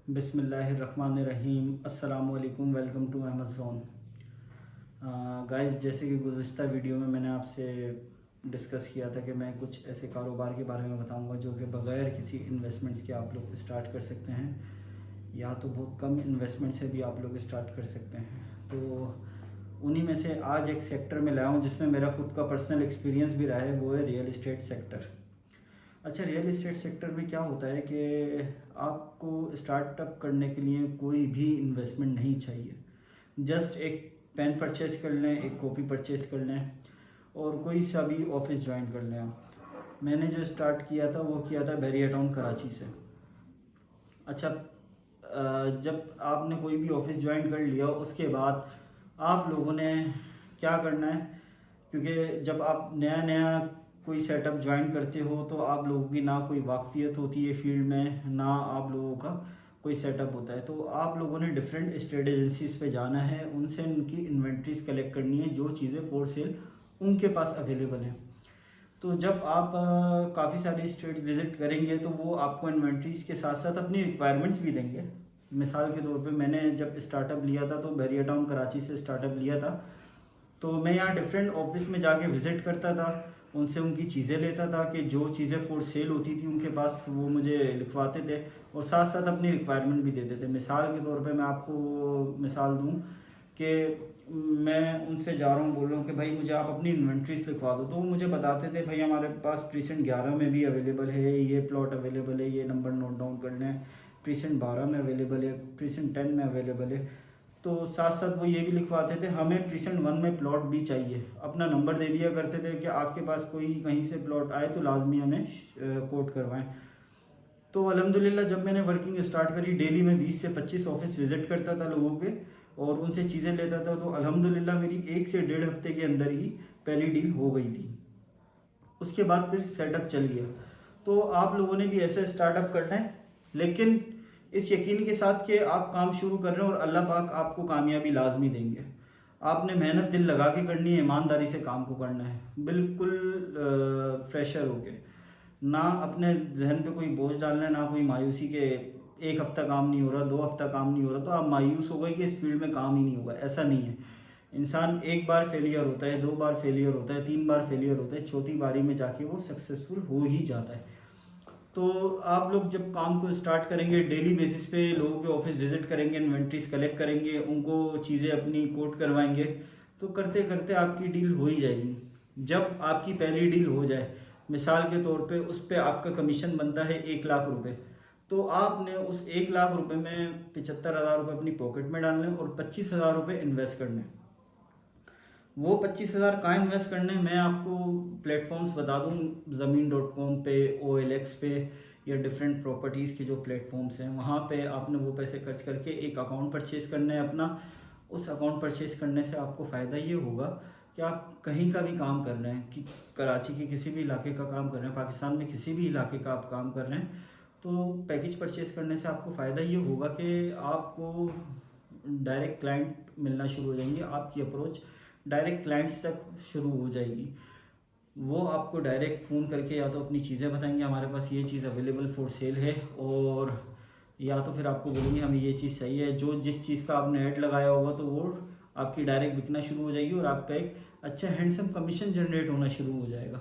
बिस्मिल्लाहिर्रहमानिर्रहीम। अस्सलामुअलैकुम। Welcome to Amazon. Guys, जैसे कि गुज़िश्ता वीडियो में मैंने आपसे डिस्कस किया था कि मैं कुछ ऐसे कारोबार के बारे में बताऊंगा जो कि बग़ैर किसी इन्वेस्टमेंट्स के आप लोग स्टार्ट कर सकते हैं, या तो बहुत कम इन्वेस्टमेंट से भी आप लोग स्टार्ट कर सकते हैं। तो उन्हीं में से आज एक सेक्टर में लाया हूँ जिसमें मेरा खुद का पर्सनल एक्सपीरियंस भी रहा है, वो है रियल इस्टेट सेक्टर। अच्छा, रियल इस्टेट सेक्टर में क्या होता है कि आपको स्टार्टअप करने के लिए कोई भी इन्वेस्टमेंट नहीं चाहिए। जस्ट एक पेन परचेज़ कर लें, एक कॉपी परचेज़ कर लें और कोई सा भी ऑफिस ज्वाइन कर लें आप। मैंने जो स्टार्ट किया था वो किया था बैरिया टाउन कराची से। अच्छा, जब आपने कोई भी ऑफिस ज्वाइन कर लिया उसके बाद आप लोगों ने क्या करना है, क्योंकि जब आप नया नया कोई सेटअप ज्वाइन करते हो तो आप लोगों की ना कोई वाकफियत होती है फील्ड में, ना आप लोगों का कोई सेटअप होता है। तो आप लोगों ने डिफरेंट स्टेट एजेंसीज पे जाना है, उनसे उनकी इन्वेंट्रीज कलेक्ट करनी है, जो चीज़ें फॉर सेल उनके पास अवेलेबल हैं। तो जब आप काफ़ी सारी स्टेट विज़िट करेंगे तो वो आपको इन्वेंट्रीज के साथ साथ अपनी रिक्वायरमेंट्स भी देंगे। मिसाल के तौर पे मैंने जब स्टार्टअप लिया था तो बैरिया टाउन कराची से स्टार्टअप लिया था। तो मैं यहाँ डिफरेंट ऑफिस में जाके विज़िट करता था, उनसे उनकी चीज़ें लेता था कि जो चीज़ें फॉर सेल होती थी उनके पास वो मुझे लिखवाते थे और साथ साथ अपनी रिक्वायरमेंट भी देते थे। मिसाल के तौर पे मैं आपको मिसाल दूँ कि मैं उनसे जा रहा हूँ, बोल रहा हूँ कि भाई मुझे आप अपनी इन्वेंट्रीज लिखवा दो, तो वो मुझे बताते थे भाई हमारे पास प्रीसेंट 11 में भी अवेलेबल है, ये प्लॉट अवेलेबल है, ये नंबर नोट डाउन कर लें, प्रीसेंट 12 में अवेलेबल है, प्रीसेंट 10 में अवेलेबल है। तो साथ साथ वो ये भी लिखवाते थे हमें प्रीसेंट 1 में प्लॉट भी चाहिए। अपना नंबर दे दिया करते थे कि आपके पास कोई कहीं से प्लॉट आए तो लाजमी हमें कोट करवाएं। तो अल्हम्दुलिल्लाह जब मैंने वर्किंग स्टार्ट करी, डेली मैं 20 से 25 ऑफिस विजिट करता था लोगों के और उनसे चीज़ें लेता था। तो अल्हम्दुलिल्लाह मेरी 1 से 1.5 हफ्ते के अंदर ही पहली डील हो गई थी। उसके बाद फिर सेटअप चल गया। तो आप लोगों ने भी ऐसे स्टार्टअप करना है, लेकिन इस यकीन के साथ कि आप काम शुरू कर रहे हैं और अल्लाह पाक आपको कामयाबी लाजमी देंगे। आपने मेहनत दिल लगा के करनी है, ईमानदारी से काम को करना है, बिल्कुल फ्रेशर होके, ना अपने जहन पे कोई बोझ डालना है, ना कोई मायूसी के एक हफ्ता काम नहीं हो रहा, 2 हफ्ता काम नहीं हो रहा तो आप मायूस हो गए कि इस फील्ड में काम ही नहीं होगा। ऐसा नहीं है। इंसान एक बार फेलियर होता है, 2 बार फेलियर होता है, 3 बार फेलियर होता है, चौथी बारी में जाके वो सक्सेसफुल हो ही जाता है। तो आप लोग जब काम को स्टार्ट करेंगे, डेली बेसिस पे लोगों के ऑफिस विजिट करेंगे, इन्वेंट्रीज कलेक्ट करेंगे, उनको चीज़ें अपनी कोट करवाएंगे, तो करते करते आपकी डील हो ही जाएगी। जब आपकी पहली डील हो जाए, मिसाल के तौर पे उस पर आपका कमीशन बनता है 1 लाख रुपए, तो आपने उस 1 लाख रुपए में 75,000 रुपये अपनी पॉकेट में डालने और 25,000 रुपये इन्वेस्ट करने। वो 25,000 कहाँ इन्वेस्ट करने, मैं आपको प्लेटफॉर्म्स बता दूँ, ज़मीन.com पे, OLX पे, या डिफरेंट प्रॉपर्टीज़ के जो प्लेटफॉर्म्स हैं वहाँ पे आपने वो पैसे खर्च करके एक अकाउंट परचेज़ करना है अपना। उस अकाउंट परचेज़ करने से आपको फ़ायदा ये होगा कि आप कहीं का भी काम कर रहे हैं, कि कराची के किसी भी इलाके का काम कर रहे हैं, पाकिस्तान में किसी भी इलाके का आप काम कर रहे हैं, तो पैकेज परचेज़ करने से आपको फ़ायदा ये होगा कि आपको डायरेक्ट क्लाइंट मिलना शुरू हो जाएंगे, आपकी अप्रोच डायरेक्ट क्लाइंट्स तक शुरू हो जाएगी। वो आपको डायरेक्ट फ़ोन करके या तो अपनी चीज़ें बताएंगे हमारे पास ये चीज़ अवेलेबल फॉर सेल है, और या तो फिर आपको बोलेंगे हमें ये चीज़ सही है। जो जिस चीज़ का आपने ऐड लगाया होगा तो वो आपकी डायरेक्ट बिकना शुरू हो जाएगी और आपका एक अच्छा हैंडसम कमीशन जनरेट होना शुरू हो जाएगा।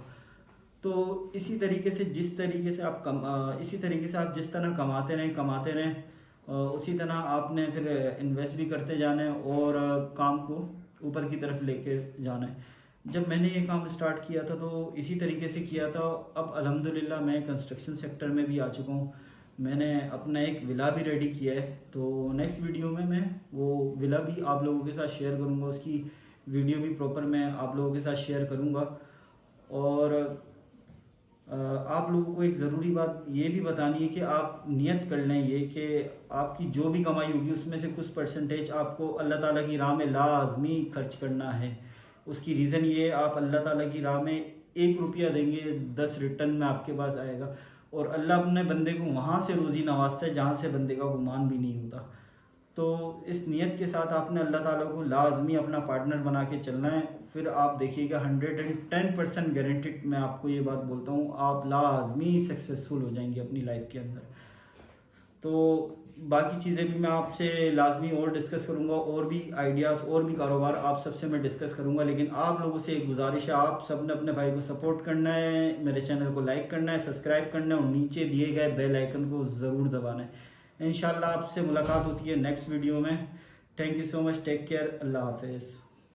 तो इसी तरीके से जिस तरीके से आप इसी तरीके से आप जिस तरह कमाते रहें उसी तरह आपने फिर इन्वेस्ट भी करते जाना है और काम को ऊपर की तरफ लेके जाना है। जब मैंने ये काम स्टार्ट किया था तो इसी तरीके से किया था। अब अल्हम्दुलिल्लाह मैं कंस्ट्रक्शन सेक्टर में भी आ चुका हूँ। मैंने अपना एक विला भी रेडी किया है, तो नेक्स्ट वीडियो में मैं वो विला भी आप लोगों के साथ शेयर करूँगा, उसकी वीडियो भी प्रॉपर मैं आप लोगों के साथ शेयर करूँगा। और आप लोगों को एक ज़रूरी बात ये भी बतानी है कि आप नियत कर लें ये कि आपकी जो भी कमाई होगी उसमें से कुछ परसेंटेज आपको अल्लाह ताला की राह में लाजमी खर्च करना है। उसकी रीज़न ये, आप अल्लाह ताला की राह में 1 रुपया देंगे 10 रिटर्न में आपके पास आएगा, और अल्लाह अपने बंदे को वहाँ से रोज़ी नवाजता है जहाँ से बंदे का गुमान भी नहीं होता। तो इस नियत के साथ आपने अल्लाह ताला को लाजमी अपना पार्टनर बना के चलना है। फिर आप देखिएगा 110% गारंटेड, मैं आपको ये बात बोलता हूँ, आप लाजमी सक्सेसफुल हो जाएंगे अपनी लाइफ के अंदर। तो बाकी चीज़ें भी मैं आपसे लाजमी और डिस्कस करूँगा, और भी आइडियाज़ और भी कारोबार आप सबसे मैं डिस्कस करूँगा। लेकिन आप लोगों से एक गुजारिश है, आप सब ने अपने भाई को सपोर्ट करना है, मेरे चैनल को लाइक करना है, सब्सक्राइब करना है और नीचे दिए गए बेल आइकन को ज़रूर दबाना है। इंशाल्लाह आपसे मुलाकात होती है नेक्स्ट वीडियो में। Thank you so much, take care, अल्लाह हाफिज़।